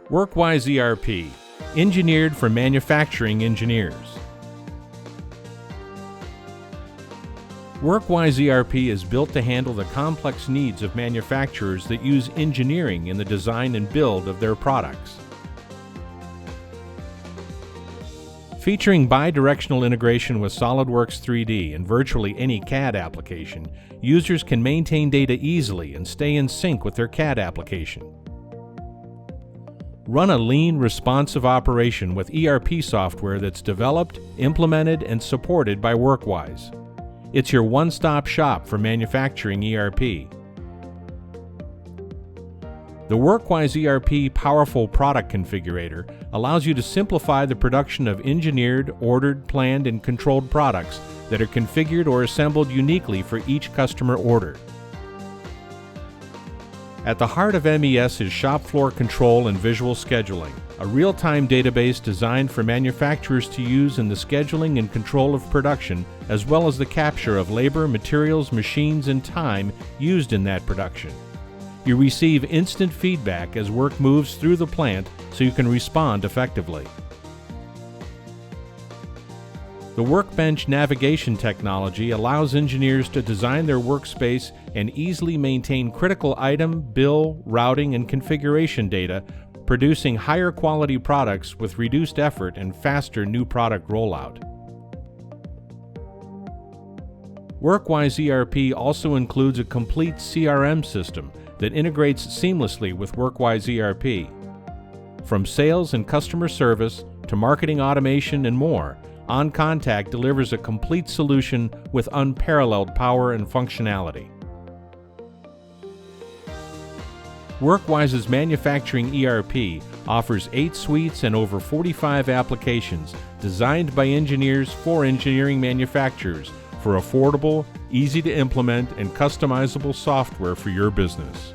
WorkWise ERP, engineered for manufacturing engineers. WorkWise ERP is built to handle the complex needs of manufacturers that use engineering in the design and build of their products. Featuring bi-directional integration with SOLIDWORKS 3D and virtually any CAD application, users can maintain data easily and stay in sync with their CAD application. Run a lean, responsive operation with ERP software that's developed, implemented, and supported by WorkWise. It's your one-stop shop for manufacturing ERP. The WorkWise ERP Powerful Product Configurator allows you to simplify the production of engineered, ordered, planned, and controlled products that are configured or assembled uniquely for each customer order. At the heart of MES is shop floor control and visual scheduling, a real-time database designed for manufacturers to use in the scheduling and control of production, as well as the capture of labor, materials, machines, and time used in that production. You receive instant feedback as work moves through the plant so you can respond effectively. The WORKBENCH navigation technology allows engineers to design their workspace and easily maintain critical item, bill, routing, and configuration data, producing higher quality products with reduced effort and faster new product rollout. WorkWise ERP also includes a complete CRM system that integrates seamlessly with WorkWise ERP. From sales and customer service to marketing automation and more, OnContact delivers a complete solution with unparalleled power and functionality. WorkWise's manufacturing ERP offers 8 suites and over 45 applications designed by engineers for engineering manufacturers for affordable, easy to implement, and customizable software for your business.